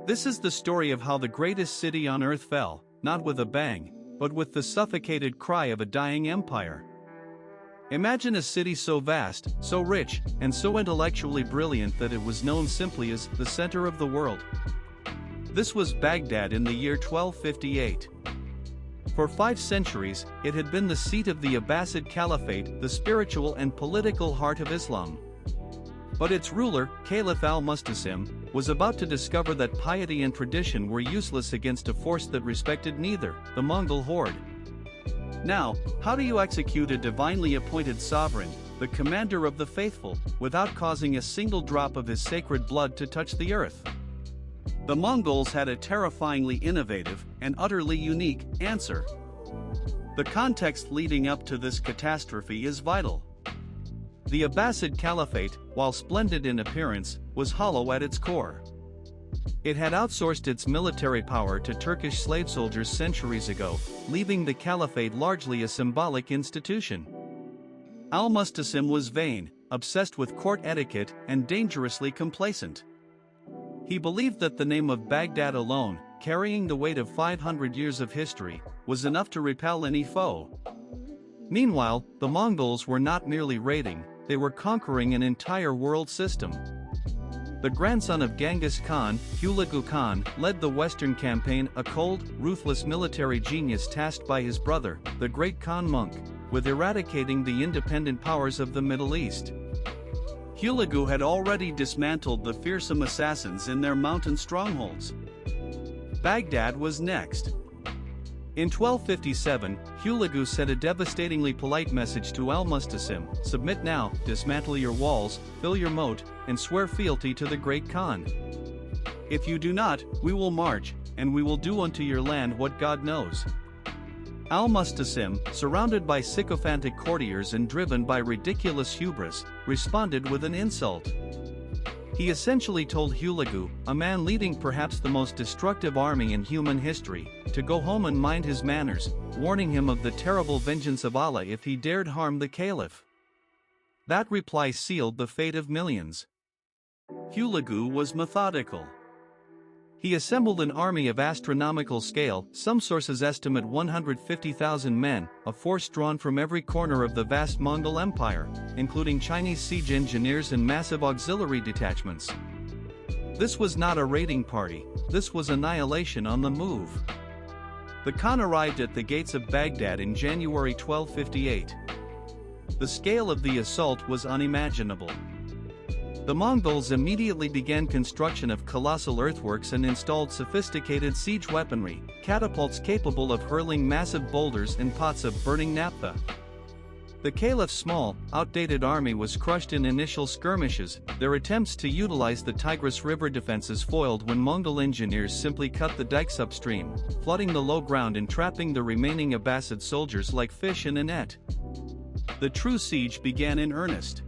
This is the story of how the greatest city on earth fell, not with a bang, but with the suffocated cry of a dying empire. Imagine a city so vast, so rich, and so intellectually brilliant that it was known simply as the center of the world. This was Baghdad in the year 1258. For 5 centuries, it had been the seat of the Abbasid Caliphate, the spiritual and political heart of Islam. But its ruler, Caliph Al-Musta'sim, was about to discover that piety and tradition were useless against a force that respected neither, the Mongol horde. Now, how do you execute a divinely appointed sovereign, the commander of the faithful, without causing a single drop of his sacred blood to touch the earth? The Mongols had a terrifyingly innovative, and utterly unique, answer. The context leading up to this catastrophe is vital. The Abbasid Caliphate, while splendid in appearance, was hollow at its core. It had outsourced its military power to Turkish slave soldiers centuries ago, leaving the Caliphate largely a symbolic institution. Al-Musta'sim was vain, obsessed with court etiquette, and dangerously complacent. He believed that the name of Baghdad alone, carrying the weight of 500 years of history, was enough to repel any foe. Meanwhile, the Mongols were not merely raiding, they were conquering an entire world system. The grandson of Genghis Khan, Hulagu Khan, led the Western campaign, a cold, ruthless military genius tasked by his brother, the great Khan monk, with eradicating the independent powers of the Middle East. Hulagu had already dismantled the fearsome assassins in their mountain strongholds. Baghdad was next. In 1257, Hulagu sent a devastatingly polite message to Al-Musta'sim: "Submit now, dismantle your walls, fill your moat, and swear fealty to the great Khan. If you do not, we will march, and we will do unto your land what God knows." Al-Musta'sim, surrounded by sycophantic courtiers and driven by ridiculous hubris, responded with an insult. He essentially told Hulagu, a man leading perhaps the most destructive army in human history, to go home and mind his manners, warning him of the terrible vengeance of Allah if he dared harm the caliph. That reply sealed the fate of millions. Hulagu was methodical. He assembled an army of astronomical scale, some sources estimate 150,000 men, a force drawn from every corner of the vast Mongol Empire, including Chinese siege engineers and massive auxiliary detachments. This was not a raiding party, this was annihilation on the move. The Khan arrived at the gates of Baghdad in January 1258. The scale of the assault was unimaginable. The Mongols immediately began construction of colossal earthworks and installed sophisticated siege weaponry, catapults capable of hurling massive boulders and pots of burning naphtha. The Caliph's small, outdated army was crushed in initial skirmishes, their attempts to utilize the Tigris River defenses foiled when Mongol engineers simply cut the dikes upstream, flooding the low ground and trapping the remaining Abbasid soldiers like fish in a net. The true siege began in earnest.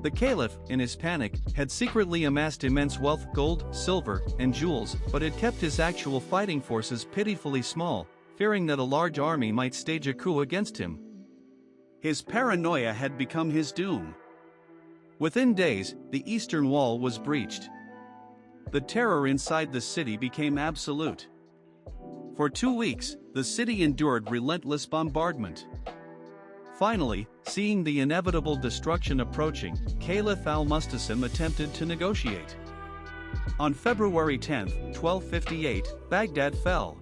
The Caliph, in his panic, had secretly amassed immense wealth, gold, silver, and jewels, but had kept his actual fighting forces pitifully small, fearing that a large army might stage a coup against him. His paranoia had become his doom. Within days, the eastern wall was breached. The terror inside the city became absolute. For 2 weeks, the city endured relentless bombardment. Finally, seeing the inevitable destruction approaching, Caliph Al-Musta'sim attempted to negotiate. On February 10, 1258, Baghdad fell.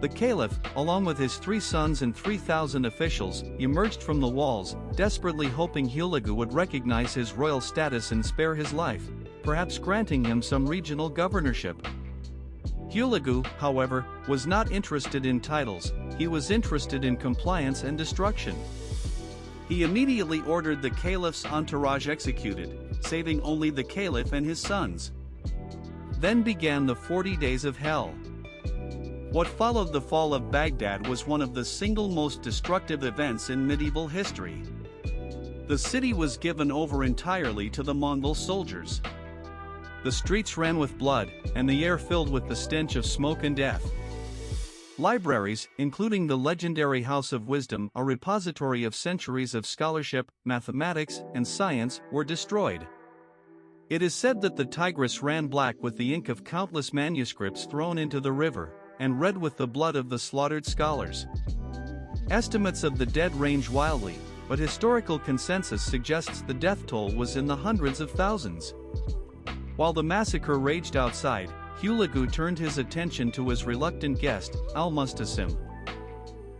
The Caliph, along with his 3 sons and 3,000 officials, emerged from the walls, desperately hoping Hulagu would recognize his royal status and spare his life, perhaps granting him some regional governorship. Hulagu, however, was not interested in titles, he was interested in compliance and destruction. He immediately ordered the Caliph's entourage executed, saving only the Caliph and his sons. Then began the 40 days of hell. What followed the fall of Baghdad was one of the single most destructive events in medieval history. The city was given over entirely to the Mongol soldiers. The streets ran with blood, and the air filled with the stench of smoke and death. Libraries, including the legendary House of Wisdom, a repository of centuries of scholarship, mathematics, and science, were destroyed. It is said that the Tigris ran black with the ink of countless manuscripts thrown into the river, and red with the blood of the slaughtered scholars. Estimates of the dead range wildly, but historical consensus suggests the death toll was in the hundreds of thousands. While the massacre raged outside, Hulagu turned his attention to his reluctant guest, Al-Musta'sim.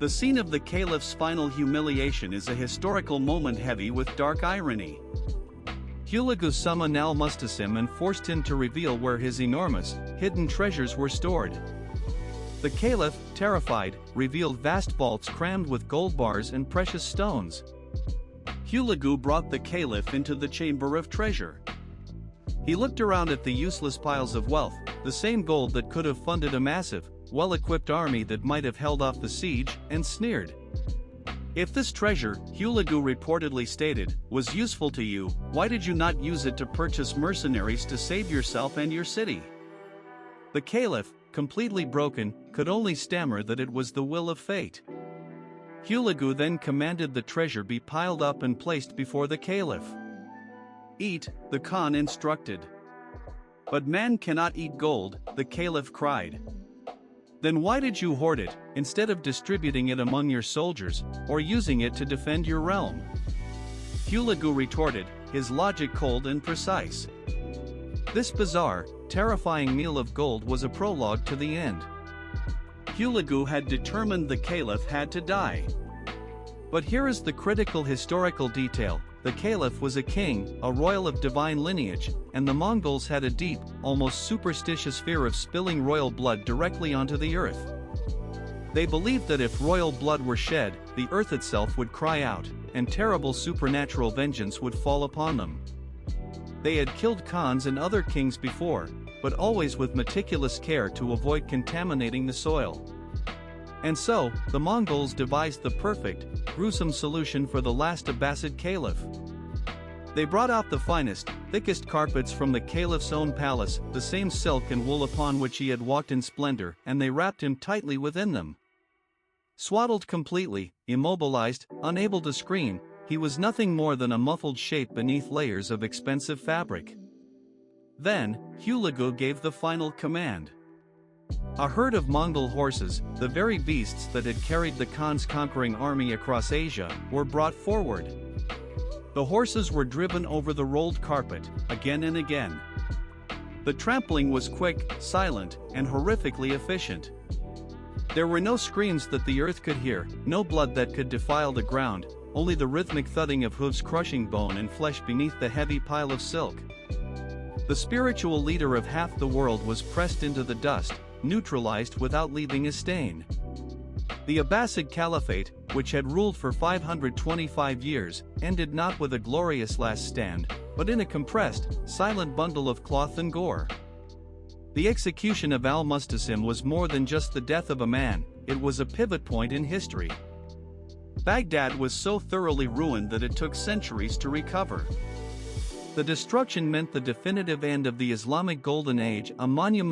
The scene of the caliph's final humiliation is a historical moment heavy with dark irony. Hulagu summoned Al-Musta'sim and forced him to reveal where his enormous, hidden treasures were stored. The caliph, terrified, revealed vast vaults crammed with gold bars and precious stones. Hulagu brought the caliph into the chamber of treasure. He looked around at the useless piles of wealth, the same gold that could have funded a massive, well-equipped army that might have held off the siege, and sneered. "If this treasure," Hulagu reportedly stated, "was useful to you, why did you not use it to purchase mercenaries to save yourself and your city?" The caliph, completely broken, could only stammer that it was the will of fate. Hulagu then commanded the treasure be piled up and placed before the caliph. "Eat," the Khan instructed. "But man cannot eat gold," the caliph cried. "Then why did you hoard it, instead of distributing it among your soldiers, or using it to defend your realm?" Hulagu retorted, his logic cold and precise. This bizarre, terrifying meal of gold was a prologue to the end. Hulagu had determined the caliph had to die. But here is the critical historical detail: the caliph was a king, a royal of divine lineage, and the Mongols had a deep, almost superstitious fear of spilling royal blood directly onto the earth. They believed that if royal blood were shed, the earth itself would cry out, and terrible supernatural vengeance would fall upon them. They had killed khans and other kings before, but always with meticulous care to avoid contaminating the soil. And so, the Mongols devised the perfect, gruesome solution for the last Abbasid caliph. They brought out the finest, thickest carpets from the caliph's own palace, the same silk and wool upon which he had walked in splendor, and they wrapped him tightly within them. Swaddled completely, immobilized, unable to scream, he was nothing more than a muffled shape beneath layers of expensive fabric. Then, Hulagu gave the final command. A herd of Mongol horses, the very beasts that had carried the Khan's conquering army across Asia, were brought forward. The horses were driven over the rolled carpet, again and again. The trampling was quick, silent, and horrifically efficient. There were no screams that the earth could hear, no blood that could defile the ground, only the rhythmic thudding of hooves crushing bone and flesh beneath the heavy pile of silk. The spiritual leader of half the world was pressed into the dust, neutralized without leaving a stain. The Abbasid Caliphate, which had ruled for 525 years, ended not with a glorious last stand, but in a compressed, silent bundle of cloth and gore. The execution of Al-Musta'sim was more than just the death of a man, it was a pivot point in history. Baghdad was so thoroughly ruined that it took centuries to recover. The destruction meant the definitive end of the Islamic Golden Age, a monument